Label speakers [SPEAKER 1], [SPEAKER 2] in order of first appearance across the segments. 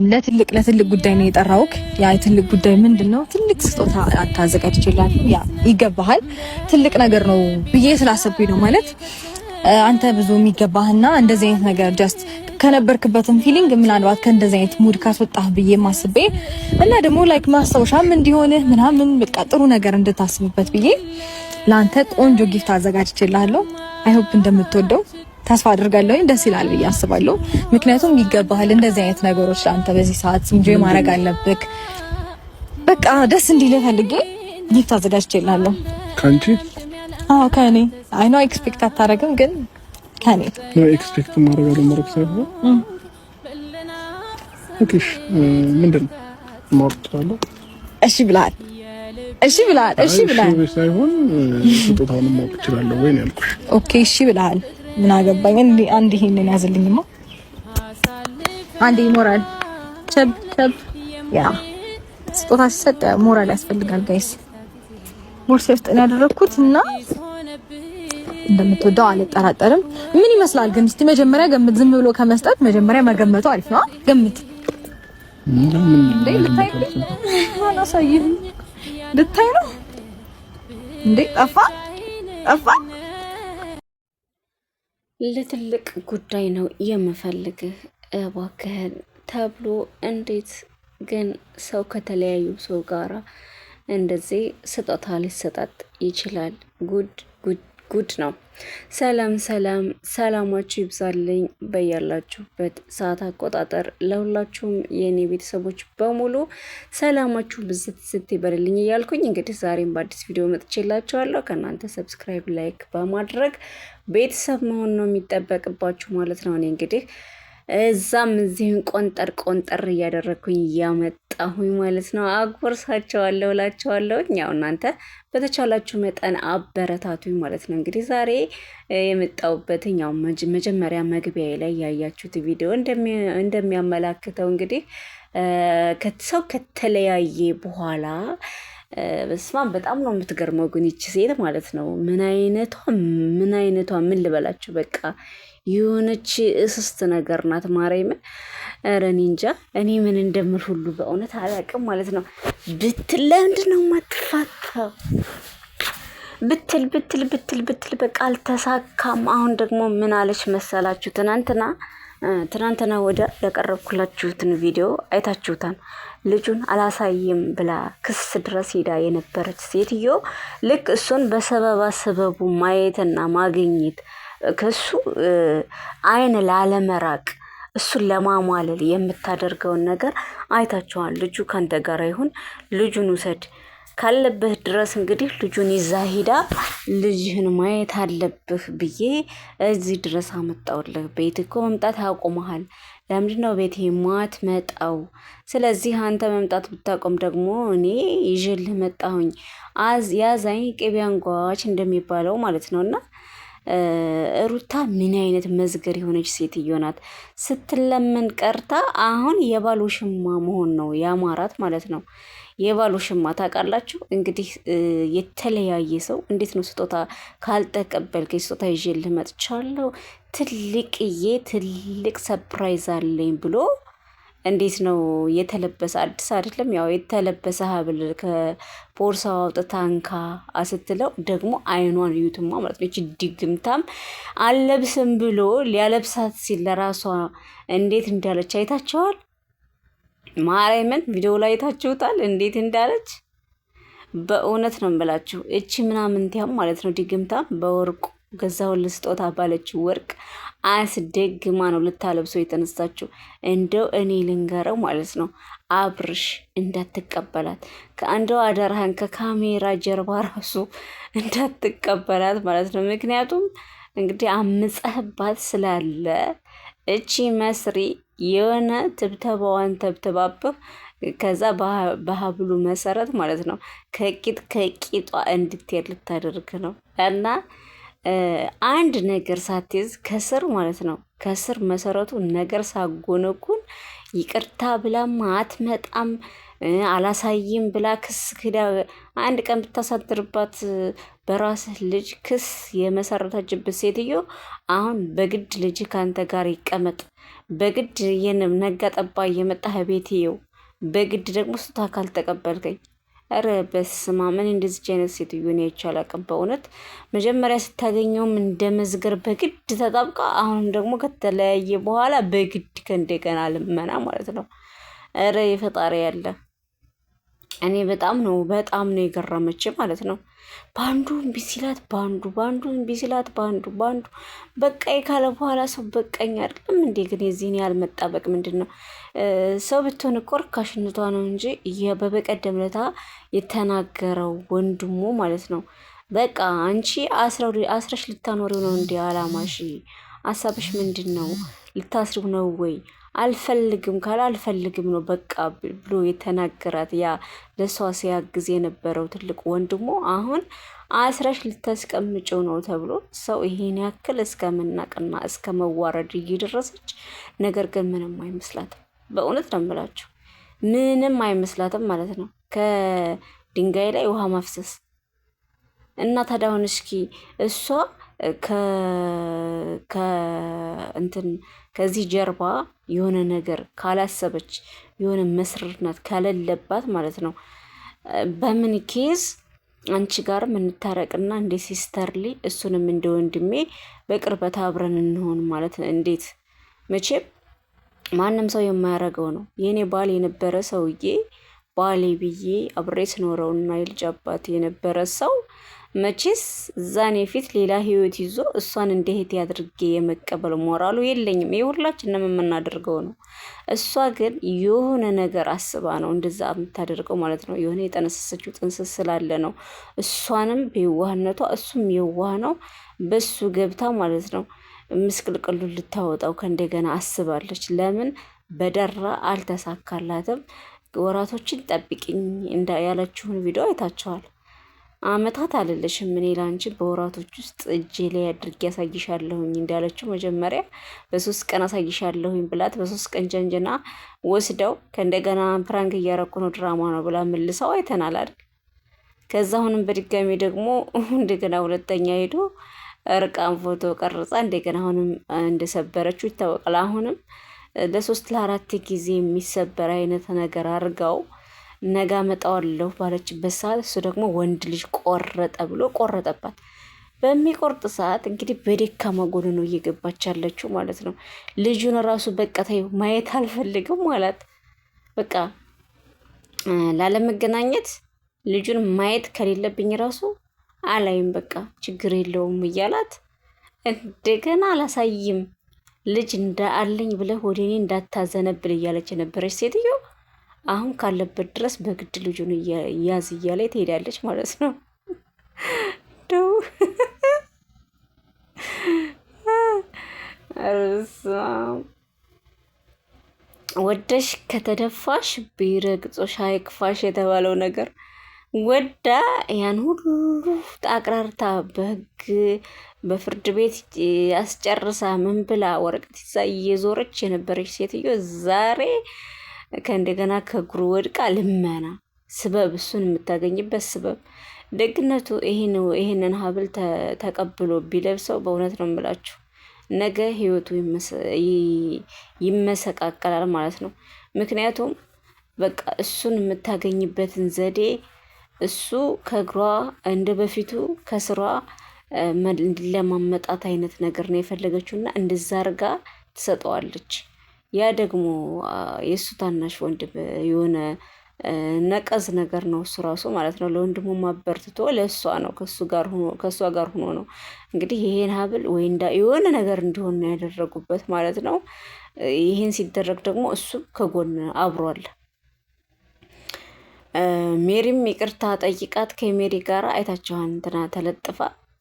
[SPEAKER 1] ለትልቅ ጉዳይ ነው የጠራውክ። ያ ትልቅ ጉዳይ ምንድነው? ትልቅ ስጦታ አታዘጋጅልኝ። ያ ይገባሃል። ትልቅ ነገር ነው ብዬ ስላሰብኩኝ ነው ማለት አንተ ብዙ የሚገባህና እንደዚህ አይነት ነገር ጀስት ከነበርክበትም ፊሊንግ ምናልባት ከእንደዚህ አይነት ሙድ ካስወጣህ ብዬ ማስቤ እና ደግሞ ላይክ ማስታወሻም እንዲሆንህ ምናምን በቃ ጥሩ ነገር እንድታስብበት ብዬ ለአንተ ቆንጆ ጊፍት አዘጋጅቼልሃለሁ። አይ ሆፕ እንደምትወደው ተስፋ አድርጋለሁ። ደስ ይላል ብዬ አስባለሁ። ምክንያቱም ይገባሃል። እንደዚህ አይነት ነገሮች አንተ በዚህ ሰዓት ኢንጆይ ማድረግ አለብህ። በቃ ደስ እንዲልህ ፈልጌ ጊፍት አዘጋጅቼልሃለሁ።
[SPEAKER 2] ካንቺ?
[SPEAKER 1] አዎ ከኔ። አይ ኖ ኤክስፔክት አታረግም፣ ግን ከኔ
[SPEAKER 2] ነው ኤክስፔክት ማድረግ ሳይሆን ኦኬሽ ምንድን ማውጣለው?
[SPEAKER 1] እሺ ብለሃል። እሺ
[SPEAKER 2] ሳይሆን ስጦታውን ማውጣት እችላለሁ ወይ ነው ያልኩሽ።
[SPEAKER 1] ኦኬ እሺ ብለሃል። ምን አገባኝ። አንድ ይሄንን ያዝልኝማ። አንድ ሞራል ቸብ ያ ስጦታ ሲሰጥ ሞራል ያስፈልጋል ጋይስ። ቦርሳ ውስጥ ነው ያደረኩት እና እንደምትወደው አልጠራጠርም። ምን ይመስላል ግን እስቲ መጀመሪያ ገምት። ዝም ብሎ ከመስጠት መጀመሪያ መገመቱ አሪፍ ነው። ገምት። እንዴ ልታይ ነው እንዴ? ጠፋ
[SPEAKER 3] ለትልቅ ጉዳይ ነው የምፈልግህ እባክህን ተብሎ እንዴት ግን ሰው ከተለያዩ ሰው ጋራ እንደዚህ ስጦታ ሊሰጣጥ ይችላል? ጉድ ነው። ሰላማችሁ ይብዛልኝ በያላችሁበት ሰዓት አቆጣጠር። ለሁላችሁም የኔ ቤተሰቦች በሙሉ ሰላማችሁ ብዝት ይበልልኝ እያልኩኝ እንግዲህ ዛሬም በአዲስ ቪዲዮ መጥቼላችኋለሁ። ከእናንተ ሰብስክራይብ፣ ላይክ በማድረግ ቤተሰብ መሆን ነው የሚጠበቅባችሁ ማለት ነው። እኔ እንግዲህ እዛም እዚህን ቆንጠር እያደረግኩኝ እያመጣሁኝ ማለት ነው አጎርሳቸዋለሁ እላቸዋለሁ። ያው እናንተ በተቻላችሁ መጠን አበረታቱኝ ማለት ነው። እንግዲህ ዛሬ የመጣሁበትኝ ያው መጀመሪያ መግቢያ ላይ ያያችሁት ቪዲዮ እንደሚያመላክተው እንግዲህ ሰው ከተለያየ በኋላ በስማም በጣም ነው የምትገርመው ግን ይቺ ሴት ማለት ነው። ምን አይነቷ ምን ልበላችሁ፣ በቃ የሆነች እስስት ነገር ናት። ማርያምን ኧረ እኔ እንጃ እኔ ምን እንደምል ሁሉ በእውነት አላውቅም ማለት ነው። ለምንድን ነው የማትፋታው? ብትል በቃ አልተሳካም። አሁን ደግሞ ምን አለች መሰላችሁ? ትናንትና ወደ ያቀረብኩላችሁትን ቪዲዮ አይታችሁታል። ልጁን አላሳይም ብላ ክስ ድረስ ሄዳ የነበረች ሴትዮ ልክ እሱን በሰበቡ ማየትና ማግኘት ከሱ አይን ላለመራቅ እሱን ለማሟለል የምታደርገውን ነገር አይታችኋል። ልጁ ካንተ ጋር ይሁን፣ ልጁን ውሰድ ካለበት ድረስ እንግዲህ ልጁን ይዛ ሄዳ ልጅህን ማየት አለብህ ብዬ እዚህ ድረስ አመጣውልህ። ቤት እኮ መምጣት አቆመሃል። ለምንድነው ቤት የማትመጣው? ስለዚህ አንተ መምጣት ብታቆም ደግሞ እኔ ይዤልህ መጣሁኝ። ያዛኝ ቅቤ አንጓች እንደሚባለው ማለት ነውና ሩታ ምን አይነት መዝገር የሆነች ሴትዮ ናት? ስትለምን ቀርታ አሁን የባል ውሽማ መሆን ነው ያማራት ማለት ነው። የባል ውሽማ ታውቃላችሁ እንግዲህ የተለያየ ሰው እንዴት ነው ስጦታ ካልተቀበልክ ስጦታ ይዤልህ መጥቻለሁ ትልቅ ሰርፕራይዝ አለኝ ብሎ እንዴት ነው የተለበሰ? አዲስ አይደለም ያው የተለበሰ ሀብል ከቦርሳው አውጥታ አንካ ስትለው ደግሞ አይኗን እዩትማ ማለት ነው። እቺ ድግምታም አለብስም ብሎ ሊያለብሳት ሲል ለራሷ እንዴት እንዳለች አይታችኋል? ማርያምን ቪዲዮ ላይ አይታችሁታል እንዴት እንዳለች? በእውነት ነው የምላችሁ። እቺ ምናምንቲያም ማለት ነው ድግምታም በወርቁ ገዛሁልህ ስጦታ ባለችው ወርቅ አስደግማ ነው ልታለብሰው የተነሳችው። እንደው እኔ ልንገረው ማለት ነው አብርሽ እንዳትቀበላት፣ ከአንደው አደራህን ከካሜራ ጀርባ ራሱ እንዳትቀበላት ማለት ነው። ምክንያቱም እንግዲህ አምፀህባት ስላለ እቺ መስሪ የሆነ ትብተባዋን ተብተባብህ ከዛ በሀብሉ መሰረት ማለት ነው ከቂጧ እንድትሄድ ልታደርግ ነው እና አንድ ነገር ሳትይዝ ከስር ማለት ነው ከስር መሰረቱ ነገር ሳጎነኩን ይቅርታ ብላም አትመጣም። አላሳይም ብላ ክስ ክዳ አንድ ቀን ብታሳድርባት በራስህ ልጅ ክስ የመሰረተችበት ሴትዮ አሁን በግድ ልጅ ከአንተ ጋር ይቀመጥ፣ በግድ ነጋ ጠባ እየመጣህ ቤትየው፣ በግድ ደግሞ ስታ ካልተቀበልከኝ፣ ኧረ በስመ አብ! እኔ እንደዚች አይነት ሴትዮ እኔ አይቼ አላውቅም በእውነት። መጀመሪያ ስታገኘውም እንደ መዝገር በግድ ተጣብቃ፣ አሁንም ደግሞ ከተለያየ በኋላ በግድ ከእንደገና ልመና ማለት ነው። ኧረ የፈጣሪ ያለ እኔ በጣም ነው የገረመች ማለት ነው። በአንዱ እምቢ ሲላት በአንዱ እምቢ ሲላት በአንዱ በቃ ካለ በኋላ ሰው በቃኝ አይደለም እንዴ? ግን የዚህን ያህል መጣበቅ ምንድን ነው? ሰው ብትሆን እኮ ርካሽነቷ ነው እንጂ በበቀደም ለታ የተናገረው ወንድሙ ማለት ነው። በቃ አንቺ አስረሽ ልታኖሪው ነው እንዲ አላማሽ? ሀሳብሽ ምንድን ነው? ልታስሪው ነው ወይ? አልፈልግም ካለ አልፈልግም ነው በቃ ብሎ የተናገራት ያ ለሷ ሲያግዝ የነበረው ትልቅ ወንድሞ አሁን አስረሽ ልታስቀምጪው ነው ተብሎ ሰው ይሄን ያክል እስከ መናቅና እስከ መዋረድ እየደረሰች፣ ነገር ግን ምንም አይመስላትም። በእውነት ነው የምላችሁ፣ ምንም አይመስላትም ማለት ነው። ከድንጋይ ላይ ውሃ ማፍሰስ እና ታዲያ አሁን እስኪ እሷ ከዚህ ጀርባ የሆነ ነገር ካላሰበች የሆነ መስርናት ካለለባት ማለት ነው፣ በምን ኬዝ አንቺ ጋርም እንታረቅና እንደ ሲስተርሊ እሱንም እንደ ወንድሜ በቅርበት አብረን እንሆን ማለት እንዴት? መቼም ማንም ሰው የማያደርገው ነው። የኔ ባል የነበረ ሰውዬ ባሌ ብዬ አብሬ ስኖረውና የልጅ አባት የነበረ ሰው መቼስ እዛኔ ፊት ሌላ ህይወት ይዞ እሷን እንደ እህቴ አድርጌ የመቀበል ሞራሉ የለኝም። ይሄ ሁላችንም የምናደርገው ነው። እሷ ግን የሆነ ነገር አስባ ነው እንደዛ የምታደርገው ማለት ነው። የሆነ የጠነሰሰችው ጥንስስ ስላለ ነው። እሷንም በየዋህነቷ እሱም የዋህ ነው። በሱ ገብታ ማለት ነው ምስቅልቅሉ ልታወጣው ከእንደገና አስባለች። ለምን በደራ አልተሳካላትም። ወራቶችን ጠብቂኝ ያለችውን ቪዲዮ አይታቸዋል። አመታት አልልሽም እኔ ላንቺ በወራቶች ውስጥ እጄ ላይ አድርጌ ያሳይሻለሁኝ እንዳለችው መጀመሪያ በ3 ቀን አሳይሻለሁኝ ብላት በ3 ቀን ጀንጀና ወስደው ከእንደገና ፕራንክ እያረኩ ነው ድራማ ነው ብላ መልሰው አይተናል አይደል? ከዛ አሁንም በድጋሚ ደግሞ እንደገና ሁለተኛ ሄዶ እርቃን ፎቶ ቀርጻ እንደገና አሁንም እንደሰበረችው ይታወቃል። አሁንም ለ3 ለ4 ጊዜ የሚሰበር አይነት ነገር አርጋው ነጋ መጣዋለሁ ባለችበት ሰዓት እሱ ደግሞ ወንድ ልጅ ቆረጠ ብሎ ቆረጠባት። በሚቆርጥ ሰዓት እንግዲህ በደካማ ጎን ነው እየገባች ያለችው ማለት ነው። ልጁን ራሱ በቃ ተይው ማየት አልፈልግም ማለት በቃ ላለመገናኘት ልጁን ማየት ከሌለብኝ ራሱ አላይም በቃ ችግር የለውም እያላት እንደገና አላሳይም ልጅ እንዳለኝ ብለህ ወደ እኔ እንዳታዘነብል እያለች የነበረች ሴትዮ አሁን ካለበት ድረስ በግድ ልጁን እያዝ እያለ ትሄዳለች ማለት ነው። ደው ወደሽ ከተደፋሽ ቢረግጦሽ አይክፋሽ የተባለው ነገር ወዳ ያን ሁሉ አቅራርታ በህግ በፍርድ ቤት ያስጨርሳ ምን ብላ ወረቀት ይዛ እየዞረች የነበረች ሴትዮ ዛሬ ከእንደገና ከእግሩ ወድቃ ልመና ስበብ እሱን የምታገኝበት ስበብ። ደግነቱ ይሄንን ሀብል ተቀብሎ ቢለብሰው በእውነት ነው የምላችሁ ነገ ህይወቱ ይመሰቃቀላል ማለት ነው። ምክንያቱም በቃ እሱን የምታገኝበትን ዘዴ እሱ ከእግሯ እንደ በፊቱ ከስሯ ለማመጣት አይነት ነገር ነው የፈለገችው እና እንደዛ አርጋ ትሰጠዋለች። ያ ደግሞ የእሱ ታናሽ ወንድም የሆነ ነቀዝ ነገር ነው እሱ ራሱ ማለት ነው። ለወንድሙ ማበርትቶ ለእሷ ነው ከእሷ ጋር ሆኖ ነው እንግዲህ ይሄን ሀብል ወይ የሆነ ነገር እንዲሆን ነው ያደረጉበት ማለት ነው። ይህን ሲደረግ ደግሞ እሱ ከጎን አብሯል። ሜሪም ይቅርታ ጠይቃት ከሜሪ ጋር አይታችኋን እንትና ተለጥፋ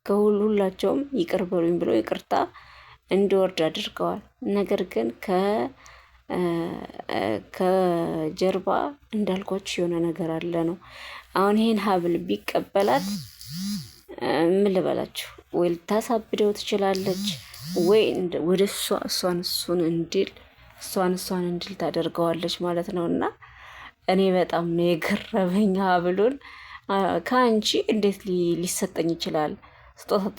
[SPEAKER 3] ከሁላቸውም ይቅር በሉኝ ብሎ ይቅርታ እንዲወርድ አድርገዋል። ነገር ግን ከጀርባ እንዳልኳችሁ የሆነ ነገር አለ ነው። አሁን ይሄን ሀብል ቢቀበላት ምን ልበላችሁ፣ ወይ ልታሳብደው ትችላለች፣ ወይ ወደ እሷን እንዲል ታደርገዋለች ማለት ነው። እና እኔ በጣም ነው የገረመኝ። ሀብሉን ከአንቺ እንዴት ሊሰጠኝ ይችላል?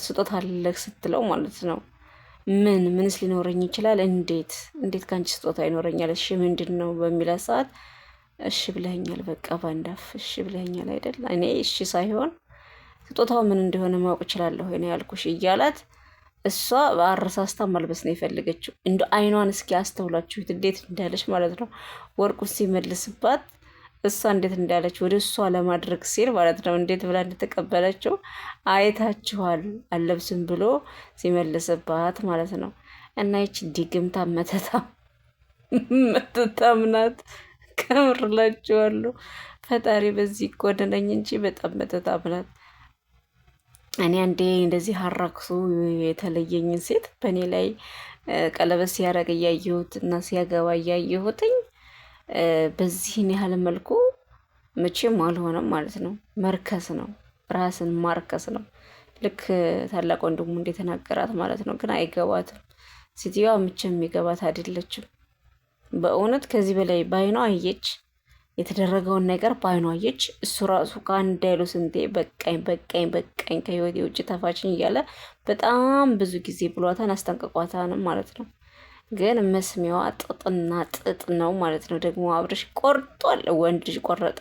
[SPEAKER 3] ስጦታ አለህ ስትለው ማለት ነው። ምንስ ሊኖረኝ ይችላል? እንዴት ከአንቺ ስጦታ ይኖረኛል? እሺ ምንድን ነው በሚላት ሰዓት እሺ ብለኸኛል፣ በቃ ባንዳፍ እሺ ብለኸኛል አይደል? እኔ እሺ ሳይሆን ስጦታው ምን እንደሆነ ማወቅ እችላለሁ ወይ ነው ያልኩሽ እያላት እሷ በአረሳስታ ማልበስ ነው የፈለገችው። እንደ አይኗን እስኪ አስተውላችሁት እንዴት እንዳለች ማለት ነው። ወርቁን ሲመልስባት እሷ እንዴት እንዳለች ወደ እሷ ለማድረግ ሲል ማለት ነው እንዴት ብላ እንደተቀበለችው አይታችኋል። አለብስም ብሎ ሲመልስባት ማለት ነው። እና ይች ዲግምታ መተታም ናት። ከምርላችኋለሁ ፈጣሪ በዚህ ይኮንነኝ እንጂ በጣም መተታም ናት። እኔ አንዴ እንደዚህ አራክሶ የተለየኝን ሴት በእኔ ላይ ቀለበት ሲያደርግ እያየሁት እና ሲያገባ እያየሁትኝ በዚህን ያህል መልኩ መቼም አልሆነም ማለት ነው። መርከስ ነው፣ ራስን ማርከስ ነው። ልክ ታላቅ ወንድሙ እንደተናገራት ማለት ነው። ግን አይገባትም። ሴትዮዋ ምችም የሚገባት አይደለችም። በእውነት ከዚህ በላይ ባይኗ አየች፣ የተደረገውን ነገር ባይኗ አየች። እሱ ራሱ ከአንድ ያሉ ስንቴ በቃኝ በቃኝ በቃኝ ከህይወቴ ውጭ ተፋችኝ እያለ በጣም ብዙ ጊዜ ብሏታን አስጠንቅቋታንም ማለት ነው። ግን መስሚያዋ ጥጥና ጥጥ ነው ማለት ነው። ደግሞ አብርሽ ቆርጧል። ወንድ ልጅ ቆረጠ፣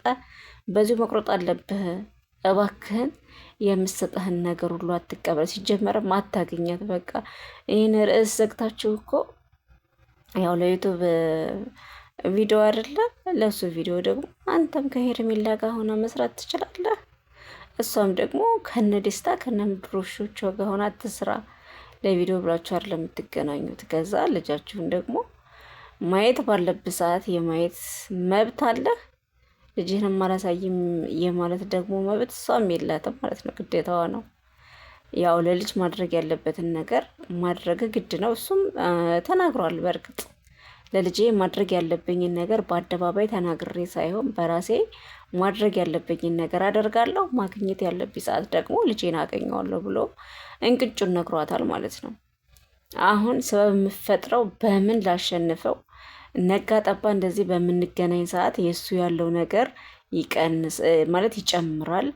[SPEAKER 3] በዚሁ መቁረጥ አለብህ። እባክህን የምሰጠህን ነገር ሁሉ አትቀበል። ሲጀመርም አታገኛት። በቃ ይህን ርዕስ ዘግታችሁ እኮ ያው ለዩቱብ ቪዲዮ አይደለ? ለሱ ቪዲዮ ደግሞ አንተም ከሄርሜላ ጋር ሆና መስራት ትችላለህ። እሷም ደግሞ ከነ ደስታ ከነ ምድሮሾቿ ጋር ሆና ትስራ። ለቪዲዮ ብላችሁ አይደለም የምትገናኙት። ከዛ ልጃችሁን ደግሞ ማየት ባለብህ ሰዓት የማየት መብት አለህ። ልጅህንም አላሳይም የማለት ደግሞ መብት እሷም የላትም ማለት ነው። ግዴታዋ ነው። ያው ለልጅ ማድረግ ያለበትን ነገር ማድረግ ግድ ነው። እሱም ተናግሯል። በእርግጥ ለልጄ ማድረግ ያለብኝን ነገር በአደባባይ ተናግሬ ሳይሆን በራሴ ማድረግ ያለብኝን ነገር አደርጋለሁ፣ ማግኘት ያለብኝ ሰዓት ደግሞ ልጄን አገኘዋለሁ ብሎ እንቅጩን ነግሯታል ማለት ነው። አሁን ሰበብ የምፈጥረው በምን ላሸንፈው? ነጋ ጠባ እንደዚህ በምንገናኝ ሰዓት የእሱ ያለው ነገር ይቀንስ ማለት ይጨምራል።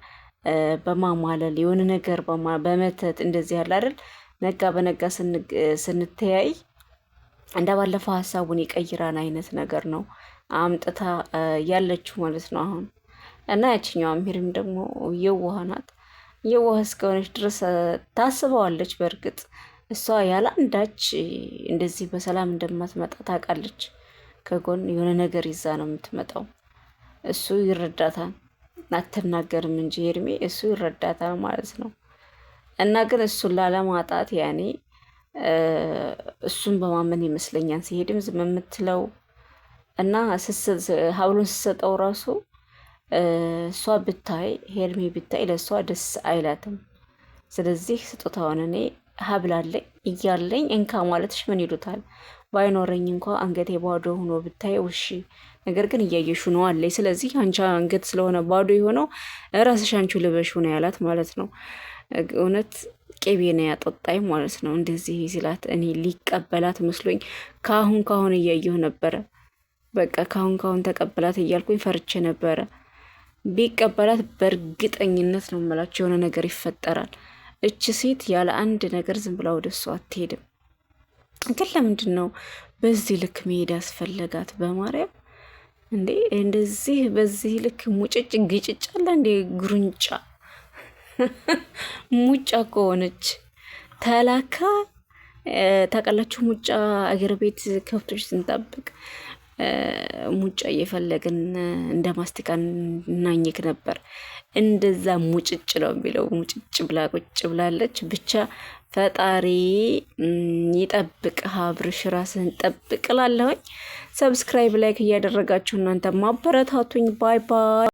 [SPEAKER 3] በማማለል የሆነ ነገር በመተት እንደዚህ ያለ አይደል? ነጋ በነጋ ስንተያይ እንደ ባለፈው ሀሳቡን ይቀይራን አይነት ነገር ነው አምጥታ ያለችው ማለት ነው አሁን። እና ያችኛዋ ሜሪም ደግሞ የዋህ ናት። የዋህ እስከሆነች ድረስ ታስበዋለች። በእርግጥ እሷ ያለ አንዳች እንደዚህ በሰላም እንደማትመጣ ታውቃለች። ከጎን የሆነ ነገር ይዛ ነው የምትመጣው። እሱ ይረዳታል። አትናገርም እንጂ ሄርሜ እሱ ይረዳታል ማለት ነው። እና ግን እሱን ላለማጣት ያኔ እሱን በማመን ይመስለኛል ሲሄድም ዝም የምትለው እና ሀብሉን ስትሰጠው ራሱ እሷ ብታይ ሄርሜ ብታይ ለእሷ ደስ አይላትም። ስለዚህ ስጦታውን እኔ ሀብል አለኝ እያለኝ እንካ ማለትሽ ምን ይሉታል? ባይኖረኝ እንኳ አንገቴ ባዶ ሆኖ ብታየው እሺ፣ ነገር ግን እያየሹ ነው አለኝ። ስለዚህ አንቺ አንገት ስለሆነ ባዶ የሆነው ራስሽ አንቺ ልበሽ ነው ያላት ማለት ነው። እውነት ቅቤ ነው ያጠጣኝ ማለት ነው። እንደዚህ ሲላት እኔ ሊቀበላት መስሎኝ ካሁን እያየሁ ነበረ። በቃ ካሁን ተቀበላት እያልኩኝ ፈርቼ ነበረ። ቢቀበላት በእርግጠኝነት ነው የምላቸው የሆነ ነገር ይፈጠራል። እች ሴት ያለ አንድ ነገር ዝም ብላ ወደ እሷ አትሄድም። ግን ለምንድን ነው በዚህ ልክ መሄድ ያስፈለጋት? በማርያም እንዴ! እንደዚህ በዚህ ልክ ሙጭጭ ግጭጭ አለ እንዴ? ጉርንጫ ሙጫ ከሆነች ተላካ ታውቃላችሁ። ሙጫ አገር ቤት ከብቶች ስንጠብቅ ሙጫ እየፈለግን እንደ ማስቲካ እናኝክ ነበር። እንደዛ ሙጭጭ ነው የሚለው። ሙጭጭ ብላ ቁጭ ብላለች። ብቻ ፈጣሪ ይጠብቅ። አብርሽ ራስህን ጠብቅ እላለሁኝ። ሰብስክራይብ ላይክ እያደረጋችሁ እናንተ ማበረታቱኝ። ባይ ባይ።